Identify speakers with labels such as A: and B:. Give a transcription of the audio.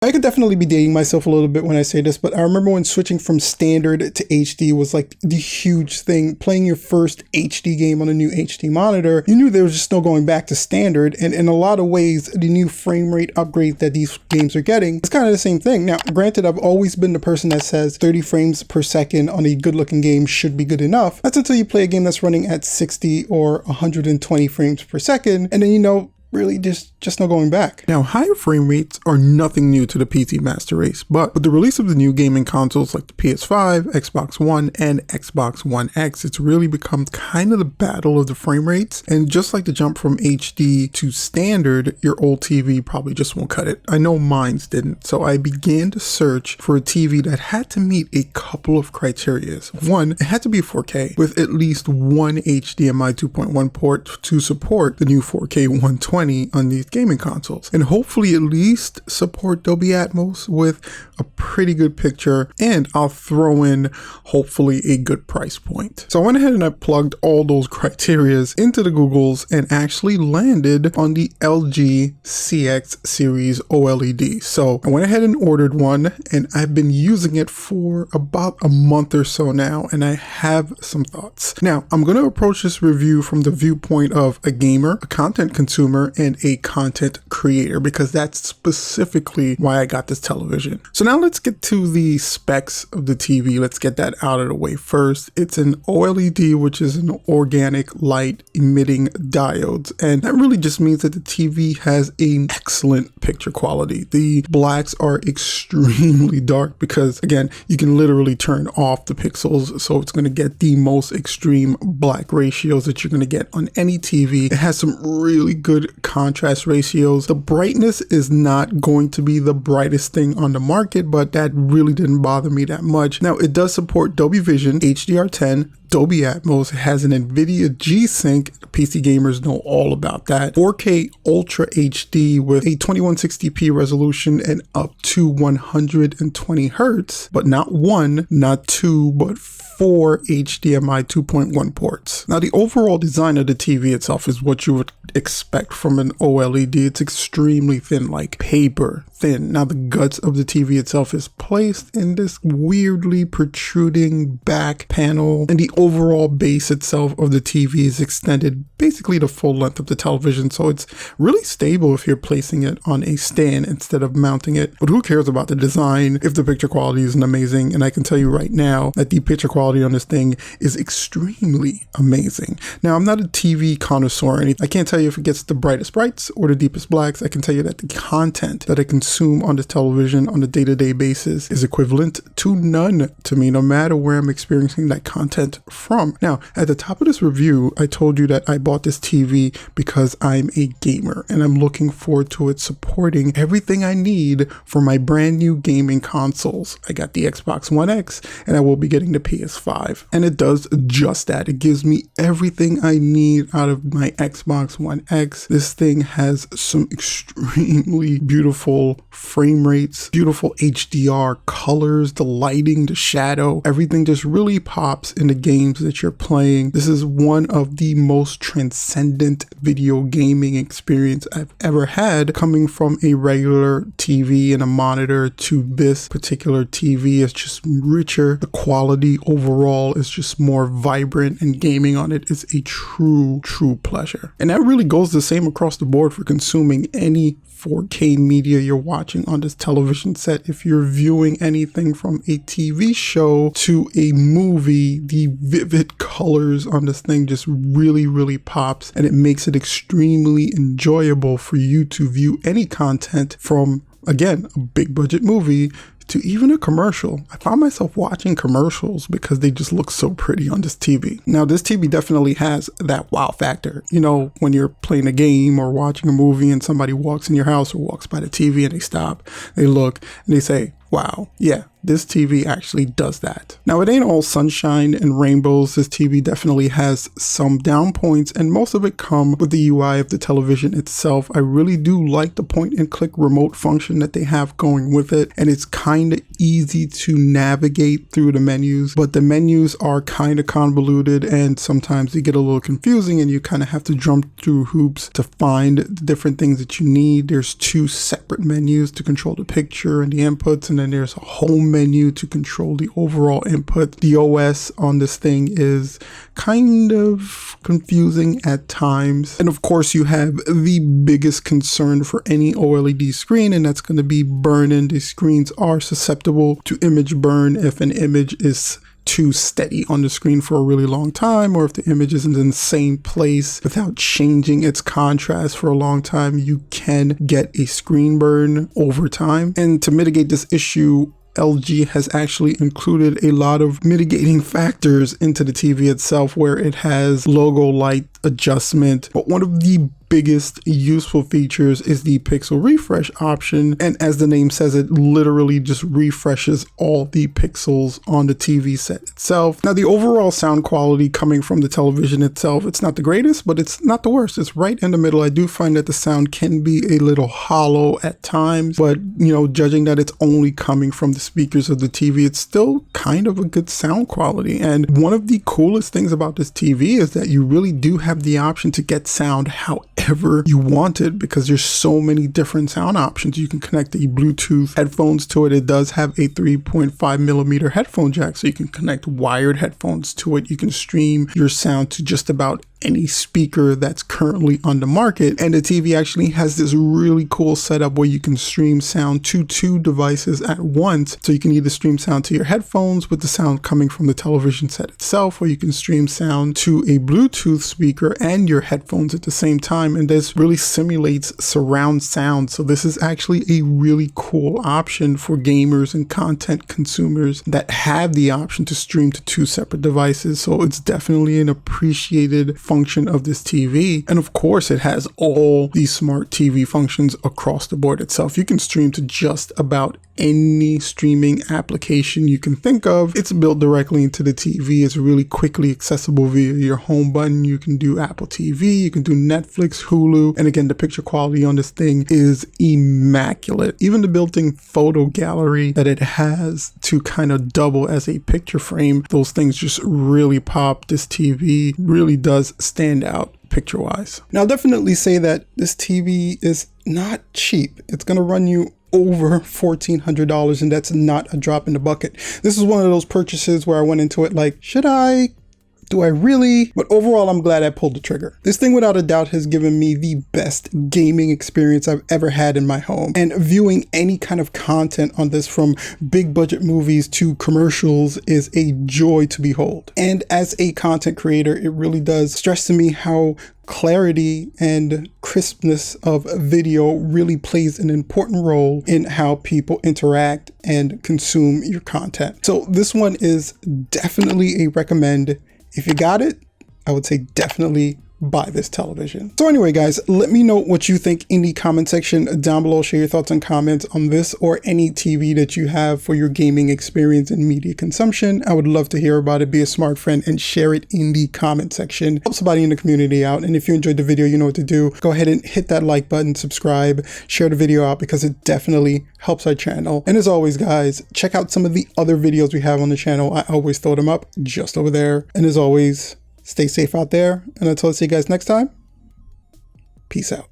A: I could definitely be dating myself a little bit when I say this, but I remember when switching from standard to HD was like the huge thing. Playing your first HD game on a new HD monitor, you knew there was just no going back to standard, and in a lot of ways, the new frame rate upgrade that these games are getting, it's kind of the same thing. Now, granted, I've always been the person that says 30 frames per second on a good-looking game should be good enough. That's until you play a game that's running at 60 or 120 frames per second, and then you know, really just no going back. Now, higher frame rates are nothing new to the PC master race, but with the release of the new gaming consoles like the PS5, Xbox One, and Xbox One X, it's really become kind of the battle of the frame rates. And just like the jump from HD to standard, your old TV probably just won't cut it. I know mine's didn't, so I began to search for a TV that had to meet a couple of criteria. One, it had to be 4K with at least one HDMI 2.1 port to support the new 4K 120 on these gaming consoles, and hopefully at least support Dolby Atmos with a pretty good picture, and I'll throw in hopefully a good price point. So I went ahead and I plugged all those criterias into the Googles and actually landed on the LG CX Series OLED. So I went ahead and ordered one, and I've been using it for about a month or so now, and I have some thoughts. Now, I'm going to approach this review from the viewpoint of a gamer, a content consumer, and a content creator, because that's specifically why I got this television. So now let's get to the specs of the TV. Let's get that out of the way first. It's an OLED, which is an organic light emitting diodes, and that really just means that the TV has an excellent picture quality. The blacks are extremely dark because, again, you can literally turn off the pixels, so it's going to get the most extreme black ratios that you're going to get on any TV. It has some really good contrast ratios. The brightness is not going to be the brightest thing on the market, but that really didn't bother me that much. Now, it does support Dolby Vision, HDR10, Dolby Atmos, has an NVIDIA G-Sync. PC gamers know all about that. 4K Ultra HD with a 2160p resolution and up to 120 Hertz, but not one, not two, but 4 HDMI 2.1 ports. Now, the overall design of the TV itself is what you would expect from an OLED. It's extremely thin, like paper thin. Now, the guts of the TV itself is placed in this weirdly protruding back panel, and the overall base itself of the TV is extended basically the full length of the television, so it's really stable if you're placing it on a stand instead of mounting it. But who cares about the design if the picture quality isn't amazing? And I can tell you right now that the picture quality on this thing is extremely amazing. Now, I'm not a TV connoisseur or anything. I can't tell you if it gets the brightest brights or the deepest blacks. I can tell you that the content that I consume on this television on a day-to-day basis is equivalent to none to me, no matter where I'm experiencing that content from. Now, at the top of this review, I told you that I bought this TV because I'm a gamer and I'm looking forward to it supporting everything I need for my brand new gaming consoles. I got the Xbox One X and I will be getting the PS5, and it does just that. It gives me everything I need out of my Xbox One X. This thing has some extremely beautiful frame rates, beautiful HDR colors, the lighting, the shadow, everything just really pops in the games that you're playing. This is one of the most transcendent video gaming experience I've ever had. Coming from a regular TV and a monitor to this particular TV, it's just richer. The quality overall is just more vibrant, and gaming on it is a true pleasure. And that really goes the same across the board for consuming any 4K media you're watching on this television set. If you're viewing anything from a TV show to a movie, the vivid colors on this thing just really pops, and it makes it extremely enjoyable for you to view any content from, again, a big budget movie to even a commercial. I found myself watching commercials because they just look so pretty on this TV. Now, this TV definitely has that wow factor. You know, when you're playing a game or watching a movie and somebody walks in your house or walks by the TV and they stop, they look and they say, Wow, yeah, this TV actually does that. Now, it ain't all sunshine and rainbows. This TV definitely has some down points, and most of it come with the UI of the television itself. I really do like the point and click remote function that they have going with it, and it's kind of easy to navigate through the menus, but the menus are kind of convoluted, and sometimes they get a little confusing, and you kind of have to jump through hoops to find the different things that you need. There's 2 separate menus to control the picture and the inputs, and then there's a home menu to control the overall input. The OS on this thing is kind of confusing at times. And of course, you have the biggest concern for any OLED screen, and that's going to be burn-in. These screens are susceptible to image burn if an image is too steady on the screen for a really long time, or if the image isn't in the same place without changing its contrast for a long time, you can get a screen burn over time. And to mitigate this issue, LG has actually included a lot of mitigating factors into the TV itself, where it has logo light adjustment. But one of the biggest useful features is the pixel refresh option, and as the name says, it literally just refreshes all the pixels on the TV set itself. Now, the overall sound quality coming from the television itself, it's not the greatest, but it's not the worst. It's right in the middle. I do find that the sound can be a little hollow at times, but you know, judging that it's only coming from the speakers of the TV, it's still kind of a good sound quality. And one of the coolest things about this TV is that you really do have the option to get sound however you want it, because there's so many different sound options. You can connect the Bluetooth headphones to it. It does have a 3.5mm headphone jack, so you can connect wired headphones to it. You can stream your sound to just about any speaker that's currently on the market. And the TV actually has this really cool setup where you can stream sound to 2 devices at once. So you can either stream sound to your headphones with the sound coming from the television set itself, or you can stream sound to a Bluetooth speaker and your headphones at the same time. And this really simulates surround sound. So this is actually a really cool option for gamers and content consumers that have the option to stream to 2 separate devices. So it's definitely an appreciated function of this TV. And of course, it has all these smart TV functions across the board itself. You can stream to just about any streaming application you can think of. It's built directly into the TV. It's really quickly accessible via your home button. You can do Apple TV, you can do Netflix, Hulu, and again, the picture quality on this thing is immaculate. Even the built-in photo gallery that it has to kind of double as a picture frame, those things just really pop. This TV really does stand out picture-wise. Now, I'll definitely say that this TV is not cheap. It's going to run you over $1,400, and that's not a drop in the bucket. This is one of those purchases where I went into it like, should I? Do I really? But overall, I'm glad I pulled the trigger. This thing without a doubt has given me the best gaming experience I've ever had in my home. And viewing any kind of content on this, from big budget movies to commercials, is a joy to behold. And as a content creator, it really does stress to me how clarity and crispness of video really plays an important role in how people interact and consume your content. So this one is definitely a recommend. If you got it, I would say definitely buy this television. So anyway, guys, let me know what you think in the comment section down below. Share your thoughts and comments on this or any TV that you have for your gaming experience and media consumption. I would love to hear about it. Be a smart friend and share it in the comment section. Help somebody in the community out. And if you enjoyed the video, you know what to do. Go ahead and hit that like button, subscribe, share the video out, because it definitely helps our channel. And as always, guys, check out some of the other videos we have on the channel. I always throw them up just over there. And as always, stay safe out there, and until I see you guys next time, peace out.